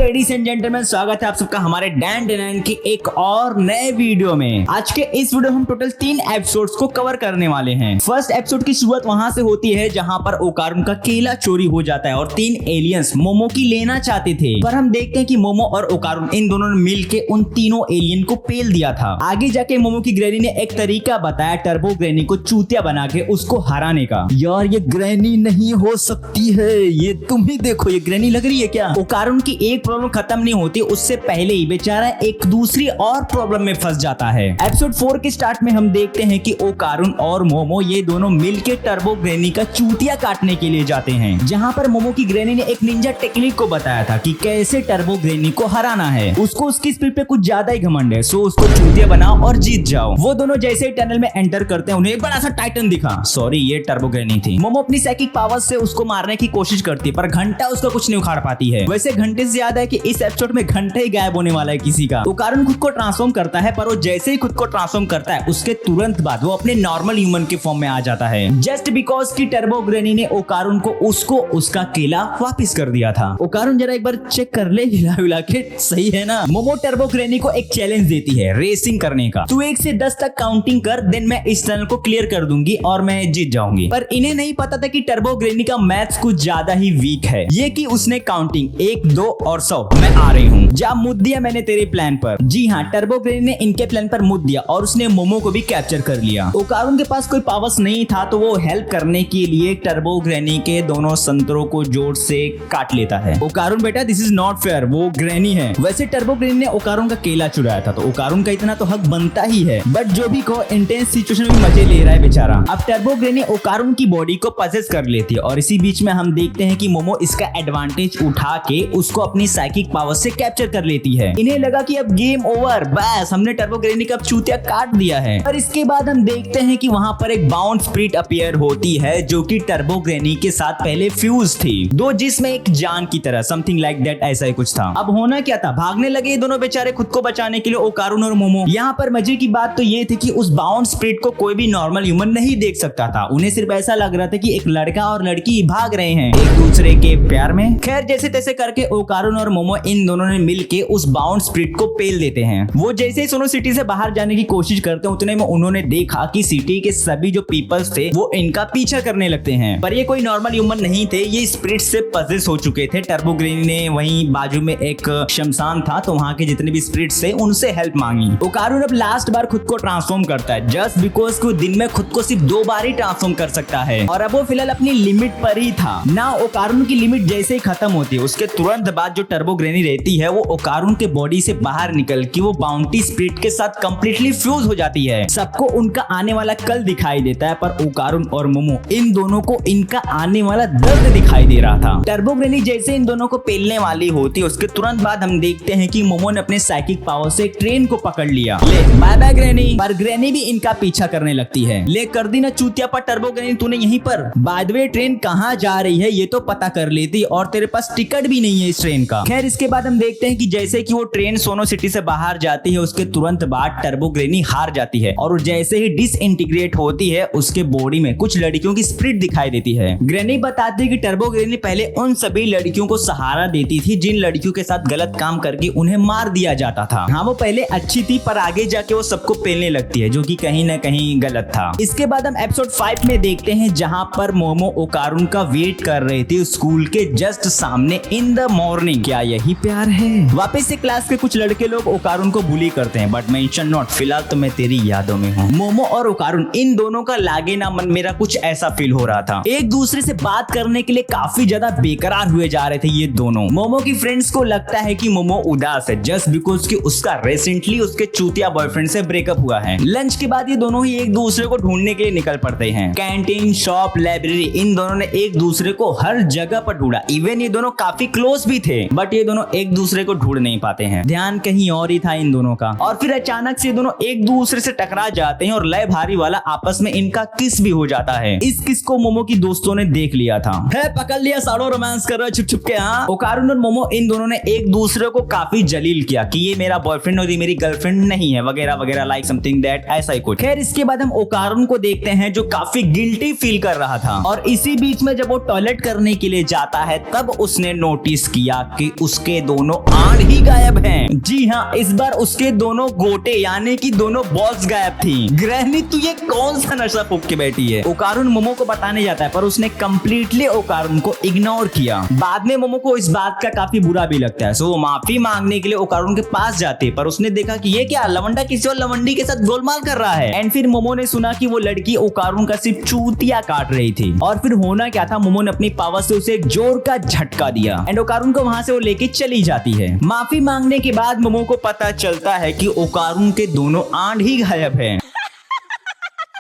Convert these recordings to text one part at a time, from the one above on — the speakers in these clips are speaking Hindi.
लेडीज एंड जेंटलमैन, स्वागत है आप सबका हमारे डैन डेनाइन की एक और नए वीडियो में। आज के इस वीडियो हम टोटल 3 एपिसोड्स को कवर करने वाले हैं। फर्स्ट एपिसोड की शुरुआत वहां से होती है जहां पर ओकारुन का केला चोरी हो जाता है और 3 एलियंस मोमो की लेना चाहते थे, पर हम देखते हैं कि मोमो और ओकारुन इन दोनों ने मिलके उन तीनों एलियन को पेल दिया था। आगे जाके मोमो की ग्रैनी ने एक तरीका बताया टर्बो ग्रैनी को चूतिया बना के उसको हराने का। यार ये ग्रैनी नहीं हो सकती है, ये तुम ही देखो, ये ग्रैनी लग रही है क्या? ओकारुन की एक प्रॉब्लम खत्म नहीं होती उससे पहले ही बेचारा एक दूसरी और प्रॉब्लम में फंस जाता है। एपिसोड 4 के स्टार्ट में हम देखते हैं कि ओकारुन और मोमो ये दोनों मिलके टर्बो ग्रैनी का चूतिया काटने के लिए जाते हैं, जहां पर मोमो की ग्रैनी ने एक निंजा टेक्निक को बताया था कि कैसे टर्बो ग्रैनी को हराना है। उसको उसकी स्पीड पे कुछ ज्यादा ही घमंड है, सो उसको चूतिया बनाओ और जीत जाओ। वो दोनों जैसे ही टनल में एंटर करते हैं उन्हें एक बड़ा सा टाइटन दिखा, सॉरी ये टर्बो ग्रैनी थी। मोमो अपनी साइकिक पावर से उसको मारने की कोशिश करती है पर घंटा उसका कुछ नहीं उखाड़ पाती है। वैसे घंटे से ज्यादा है कि इस एपिसोड में घंटा ही गायब होने वाला है किसी का। ओकारुन खुद को ट्रांसफॉर्म करता है, पर वो जैसे ही खुद को ट्रांसफॉर्म करता है उसके तुरंत बाद वो अपने नॉर्मल ह्यूमन के फॉर्म में आ जाता है, जस्ट बिकॉज की टर्बो ग्रैनी ने ओकारुन को उसको उसका केला वापस कर दिया था। ओकारुन जरा एक बार चेक कर ले, हिला हिला के, सही है ना? मोमो टर्बो ग्रैनी को एक चैलेंज देती है रेसिंग करने का। तू 1 से 10 तक काउंटिंग कर, देन मैं इस टनल को क्लियर कर दूंगी और मैं जीत जाऊंगी। पर इन्हें नहीं पता था कि टर्बो ग्रैनी का मैथ्स कुछ ज्यादा ही वीक है। ये कि उसने काउंटिंग 1, 2 और 100 मैं आ रही हूँ, जा मुद दिया मैंने तेरे प्लान पर। जी हाँ, टर्बो ग्रैनी ने इनके प्लान पर मुद दिया और उसने मोमो को भी कैप्चर कर लिया। ओकारुन के पास कोई पावर्स नहीं था तो वो हेल्प करने के लिए टर्बो ग्रैनी के दोनों संतरों को जोर से काट लेता है। ओकारुन बेटा दिस इज नॉट फेयर, वो ग्रैनी है। वैसे टर्बो ग्रैनी ने ओकारुन का केला चुराया था तो ओकारुन का इतना तो हक बनता ही है, बट जो भी कहो इंटेंस सिचुएशन में मजे ले रहा है बेचारा। अब टर्बो ग्रैनी ओकारुन की बॉडी को पजेस कर लेती है और इसी बीच में हम देखते हैं कि मोमो इसका एडवांटेज उठा के उसको अपनी साइकिक पावर से कैप्चर कर लेती है। इन्हें लगा कि अब गेम ओवर, बस हमने टर्बो ग्रैनी का चूतिया काट दिया है। और इसके बाद हम देखते हैं कि वहां पर एक बाउंड स्प्रिट अपीयर होती है जो कि टर्बो ग्रैनी के साथ पहले फ्यूज थी, दो जिसमें एक जान की तरह, समथिंग लाइक दैट, ऐसा ही कुछ था। अब होना क्या था, भागने लगे दोनों बेचारे खुद को बचाने के लिए, ओकारुन और मोमो। यहाँ पर मजे की बात तो ये थी कि उस बाउंड स्प्रिट को कोई भी नॉर्मल ह्यूमन नहीं देख सकता था। उन्हें सिर्फ ऐसा लग रहा था कि एक लड़का और लड़की भाग रहे हैं एक दूसरे के प्यार में। खैर जैसे तैसे करके ओकारुन और मोमो इन दोनों ने मिलके उस बाउंड स्प्रिट को पेल देते हैं। वो जैसे ही सोनो सिटी से बाहर जाने की कोशिश करते हैं उतने में उन्होंने देखा कि सिटी के सभी जो पीपल्स थे वो इनका पीछा करने लगते हैं, पर ये कोई नॉर्मल ह्यूमन नहीं थे, ये स्पिरिट से पजेस हो चुके थे। टर्बो ग्रैनी ने वहीं बाजू में एक शमशान था तो वहां के जितने भी स्पिरिट्स थे उनसे हेल्प मांगी। ओकारुन अब लास्ट बार खुद को ट्रांसफॉर्म करता है, जस्ट बिकॉज वो दिन में खुद को सिर्फ 2 बार ही ट्रांसफॉर्म कर सकता है और अब वो फिलहाल अपनी लिमिट पर ही था ना। ओकारुन की लिमिट जैसे ही खत्म होती है उसके तुरंत बाद जो टर्बो ग्रैनी रहती है वो ओकारुन के बॉडी से बाहर निकल के वो बाउंटी स्पिरिट के साथ कंप्लीटली फ्यूज हो जाती है। सबको उनका आने वाला कल दिखाई देता है, पर ओकारुन और मोमो इन दोनों को इनका आने वाला दर्द दिखाई दे रहा था। टर्बो ग्रैनी जैसे इन दोनों को पेलने वाली होती है उसके तुरंत बाद हम देखते हैं कि मोमो ने अपने साइकिक पावर से एक ट्रेन को पकड़ लिया। ले बाय बाय ग्रैनी, पर ग्रैनी भी इनका पीछा करने लगती है। ले कर दी ना चूतिया पर टर्बो ग्रैनी तूने यहीं पर। बाय द वे ट्रेन कहाँ जा रही है ये तो पता कर लेती, और तेरे पास टिकट भी नहीं है इस ट्रेन का। खैर इसके बाद हम देखते हैं कि जैसे कि वो ट्रेन सोनो सिटी से बाहर जाती है उसके तुरंत बाद टर्बो ग्रैनी हार जाती है और जैसे ही डिसइंटीग्रेट होती है उसके बॉडी में कुछ लड़कियों की स्पिरिट दिखाई देती है। ग्रैनी बताती है कि टर्बो ग्रैनी पहले उन सभी लड़कियों को सहारा देती थी जिन लड़कियों के साथ गलत काम करके उन्हें मार दिया जाता था। हाँ वो पहले अच्छी थी पर आगे जाके वो सबको पेलने लगती है जो कि कहीं ना कहीं गलत था। इसके बाद हम एपिसोड 5 में देखते हैं जहां पर मोमो ओकारुन का वेट कर रही थी स्कूल के जस्ट सामने इन द मॉर्निंग। क्या यही प्यार है? वापस से क्लास के कुछ लड़के लोग ओकारुन को बुली करते हैं, बट मेंशन नॉट, फिलहाल तो मैं तेरी यादों में हूँ। मोमो और ओकारुन इन दोनों का लागे ना मन मेरा कुछ ऐसा फील हो रहा था। एक दूसरे से बात करने के लिए काफी ज्यादा बेकरार हुए जा रहे थे ये दोनों। मोमो की फ्रेंड्स को लगता है कि मोमो उदास है जस्ट बिकॉज कि उसका रिसेंटली उसके चूतिया बॉयफ्रेंड से ब्रेकअप हुआ है। लंच के बाद ये दोनों ही एक दूसरे को ढूंढने के लिए निकल पड़ते हैं। कैंटीन, शॉप, लाइब्रेरी, इन दोनों ने एक दूसरे को हर जगह पर ढूंढा। इवन ये दोनों काफी क्लोज भी थे, बट ये दोनों एक दूसरे को को ढूंढ नहीं पाते हैं, ध्यान कहीं और ही था इन दोनों का। और फिर अचानक से दोनों एक दूसरे से टकरा जाते हैं और लय भारी वाला आपस में इनका किस भी हो जाता है। इस किस को मोमो की दोस्तों ने देख लिया था। है पकड़ लिया, साड़ो रोमांस कर रहा है छुप छुप के। हाँ, ओकारुन और मोमो इन दोनों ने एक दूसरे को काफी जलील किया कि ये मेरा बॉयफ्रेंड और ये मेरी गर्लफ्रेंड नहीं है, वगैरह वगैरह, लाइक समथिंग दैट, ऐसा ही कुछ। खैर इसके बाद हम ओकारुन को देखते हैं जो काफी गिल्टी फील कर रहा था। और इसी बीच में जब वो टॉयलेट करने के लिए जाता है तब उसने नोटिस किया कि उसके दोनों आंट ही गायब हैं। जी हाँ, इस बार उसके दोनों गोटे यानी कि दोनों बॉल्स गायब थी। ग्रहणी तू ये कौन सा नशा फूंक के बैठी है? ओकारुन मोमो को बताने जाता है पर उसने कंप्लीटली ओकारुन को इग्नोर किया। बाद में मोमो को इस बात का काफी बुरा भी लगता है, सो वो माफी मांगने के लिए ओकारुन के पास जाते हैं, पर उसने देखा कि ये क्या लवंडा किसी और लवंडी के साथ गोलमाल कर रहा है। एंड फिर मोमो ने सुना कि वो लड़की ओकारुन का सिर्फ चूतिया काट रही थी। और फिर होना क्या था, मोमो ने अपनी पावर से उसे एक जोर का झटका दिया एंड ओकारुन को वहां से वो लेके चली जाती है। माफी मांगने के बाद मोमो को पता चलता है कि ओकारुन के दोनों आंट ही गायब हैं।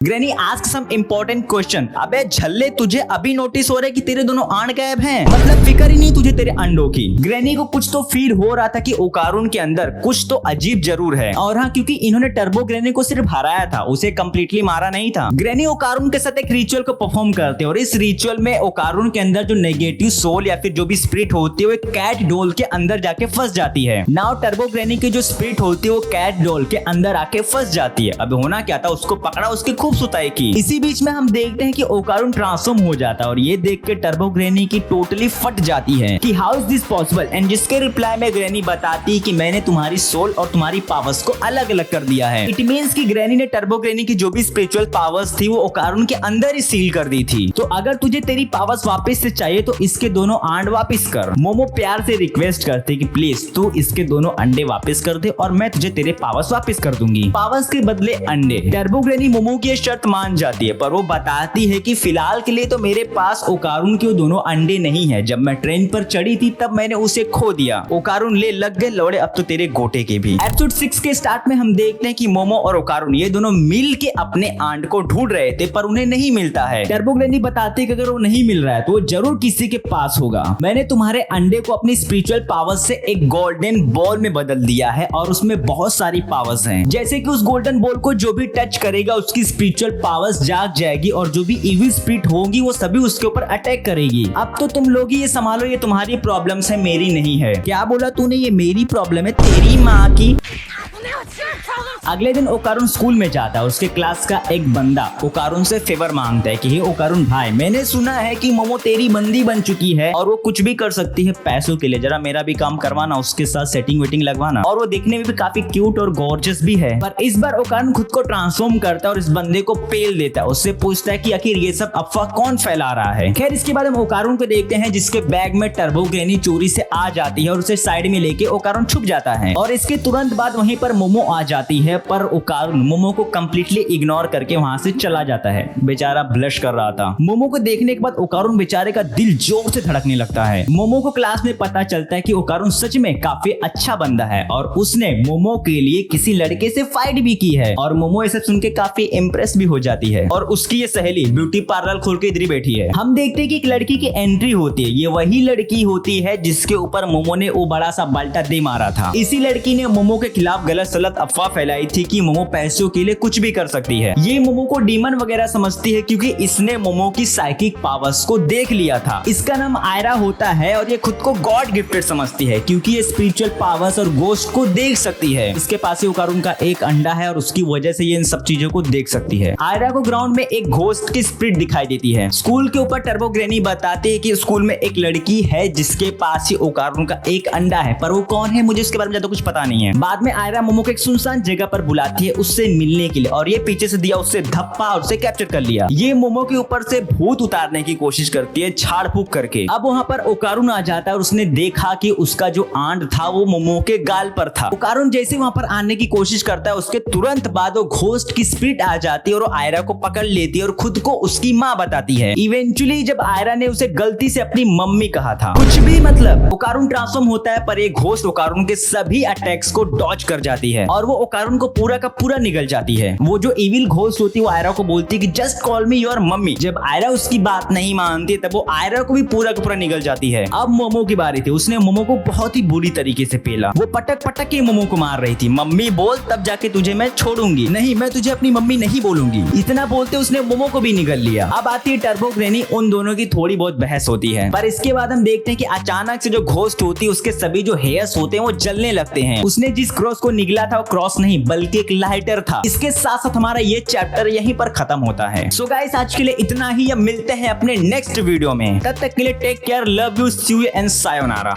Granny ask some important question. अबे झल्ले, तुझे अभी नोटिस हो रहा है कि तेरे दोनों आंट गायब हैं? मतलब फिक्र ही नहीं तुझे तेरे अंडों की। ग्रैनी को कुछ तो फील हो रहा था कि ओकारुन के अंदर कुछ तो अजीब जरूर है। और हाँ, क्योंकि इन्होंने टर्बो ग्रैनी को सिर्फ हराया था, उसे कंप्लीटली मारा नहीं था। ग्रैनी ओकारुन के साथ एक रिचुअल को परफॉर्म करते और इस रिचुअल में ओकारुन के अंदर जो नेगेटिव सोल या फिर जो भी स्पिरिट होती है वो कैट डॉल के अंदर जाके फंस जाती है। नाउ टर्बो ग्रैनी की जो स्पिरिट होती है वो कैट डॉल के अंदर आके फंस जाती है। अब होना क्या था, उसको पकड़ा, उसकी खूब सुताई की। इसी बीच में हम देखते हैं कि ओकारुन ट्रांसफॉर्म हो जाता है और ये देख के टर्बो ग्रैनी की टोटली फट जाती है कि how is this possible. And जिसके रिप्लाई में ग्रैनी बताती है कि मैंने तुम्हारी सोल और तुम्हारी पावर्स को अलग अलग कर दिया है। इट मींस कि ग्रैनी ने टर्बो ग्रैनी की जो भी स्पिरिचुअल पावर्स थी वो ओकारुन के अंदर ही सील कर दी थी। तो अगर तुझे तेरी पावर्स वापस से चाहिए तो इसके दोनों आंड वापस कर। मोमो प्यार से रिक्वेस्ट करते कि प्लीज तू इसके दोनों अंडे वापस कर दे और मैं तुझे तेरे पावर्स वापस कर दूंगी, पावर्स के बदले अंडे। टर्बो ग्रैनी मोमो की शर्त मान जाती है पर वो बताती है कि फिलहाल के लिए तो मेरे पास ओकारुन के दोनों अंडे नहीं है। जब मैं ट्रेन पर चढ़ी थी तब मैंने उसे खो दिया। ओकारुन ले लग गए लौड़े, अब तो तेरे गोटे के भी। एपिसोड 6 के स्टार्ट में हम देखते हैं कि मोमो और ओकारुन ये दोनों मिल के अपने आंट को ढूंढ रहे थे पर उन्हें नहीं मिलता है। टर्बो ग्रैनी बताती है कि अगर वो नहीं मिल रहा है तो वो जरूर किसी के पास होगा। मैंने तुम्हारे अंडे को अपनी स्पिरिचुअल पावर से एक गोल्डन बॉल में बदल दिया है और उसमें बहुत सारी पावर्स हैं। जैसे कि उस गोल्डन बॉल को जो भी टच करेगा उसकी स्पिरिचुअल पावर्स जाग जाएगी और जो भी इविल स्पिरिट होगी वो सभी उसके ऊपर अटैक करेगी। अब तो तुम लोग ही ये संभालो, ये तुम्हारी प्रॉब्लम्स है, मेरी नहीं है। क्या बोला तूने? ये मेरी प्रॉब्लम है, तेरी माँ की। अगले दिन ओकारुन स्कूल में जाता है। उसके क्लास का एक बंदा ओकारुन से फेवर मांगता है कि हे ओकारुन भाई, मैंने सुना है कि मोमो तेरी बंदी बन चुकी है और वो कुछ भी कर सकती है पैसों के लिए, जरा मेरा भी काम करवाना, उसके साथ सेटिंग वेटिंग लगवाना। और वो देखने में भी काफी क्यूट और गॉर्जियस भी है। पर इस बार ओकारुन खुद को ट्रांसफॉर्म करता है और इस बंदे को पेल देता है। उससे पूछता है कि आखिर ये सब अफवाह कौन फैला रहा है। खैर इसके बाद हम ओकारुन को देखते हैं जिसके बैग में टर्बो ग्रैनी चोरी से आ जाती है और उसे साइड में लेके ओकारुन छुप जाता है। और इसके तुरंत बाद वहीं पर मोमो आ जाती है पर ओकारुन मोमो को कंप्लीटली इग्नोर करके वहां से चला जाता है। बेचारा ब्लश कर रहा था। मोमो को देखने के बाद ओकारुन बेचारे का दिल जोर से धड़कने लगता है। मोमो को क्लास में पता चलता है कि ओकारुन सच में काफी अच्छा बंदा है और उसने मोमो के लिए किसी लड़के से फाइट भी की है। और मोमो ये सब सुन के काफी इम्प्रेस भी हो जाती है और उसकी ये सहेली ब्यूटी पार्लर खोल के इधर ही बैठी है। हम देखते हैं कि एक लड़की की एंट्री होती है। ये वही लड़की होती है जिसके ऊपर मोमो ने वो बड़ा सा बाल्टा दे मारा था। इसी लड़की ने मोमो के खिलाफ गलत सलत अफवाह फैलाई थी कि मोमो पैसों के लिए कुछ भी कर सकती है। ये मोमो को डीमन वगैरह समझती है क्योंकि इसने मोमो की साइकिक पावर्स को देख लिया था। इसका नाम आयरा होता है और ये खुद को गॉड गिफ्टेड समझती है क्योंकि ये स्पिरिचुअल पावर्स और गोस्ट को देख सकती है। इसके पास ही ओकारुन का एक अंडा है और उसकी वजह से ये इन सब चीजों को देख सकती है। आयरा को ग्राउंड में एक घोस्ट की स्पिरिट दिखाई देती है। स्कूल के ऊपर टर्बो ग्रैनी बताती है कि स्कूल में एक लड़की है जिसके पास ही ओकारुन का एक अंडा है, पर वो कौन है मुझे उसके बारे में ज्यादा कुछ पता नहीं है। बाद में आयरा मोमो को एक सुनसान जगह पर बुलाती है उससे मिलने के लिए और ये पीछे से दिया उससे धप्पा और उसे कैप्चर कर लिया। ये मोमो के ऊपर से भूत उतारने की कोशिश करती है झाड़ फूक करके। अब वहाँ पर ओकारुन आ जाता है और उसने देखा कि उसका जो आंट था वो मोमो के गाल पर था। ओकारुन जैसे वहाँ पर आने की कोशिश करता है उसके तुरंत बाद वो घोस्ट की स्पिरिट आ जाती है और आयरा को पकड़ लेती है और खुद को उसकी माँ बताती है। इवेंचुअली जब आयरा ने उसे गलती से अपनी मम्मी कहा था, कुछ भी मतलब ओकारुन ट्रांसफॉर्म होता है पर एक घोस्ट ओकारुन के सभी अटैक्स को डॉज कर जाती जाती है और वो ओकारुन को पूरा का पूरा निगल जाती है। वो जो इविल घोस्ट होती है वो आयरा को बोलती है कि just call me your mummy. जब आयरा उसकी बात नहीं मानती तब वो आयरा को भी पूरा का पूरा निगल जाती है। अब मोमो की बारी थी। उसने मोमो को बहुत ही बुरी तरीके से पेला। वो पटक पटक के मोमो को मार रही थी। मम्मी बोल तब जाके तुझे मैं छोड़ूंगी। नहीं, मैं तुझे अपनी मम्मी नहीं बोलूंगी। इतना बोलते उसने मोमो को भी निगल लिया। अब आती है टर्बो ग्रैनी। उन दोनों की थोड़ी बहुत बहस होती है, पर इसके बाद हम देखते हैं कि अचानक से जो घोस्ट होती है उसके सभी जो हेयर्स होते हैं वो जलने लगते हैं। उसने जिस क्रॉस को निगला था वो क्रॉस नहीं बल्कि एक लाइटर था। इसके साथ साथ हमारा ये चैप्टर यहीं पर खत्म होता है। सो गाइस, आज के लिए इतना ही। अब मिलते हैं अपने नेक्स्ट वीडियो में। तब तक के लिए take care, love you, see you and sayonara.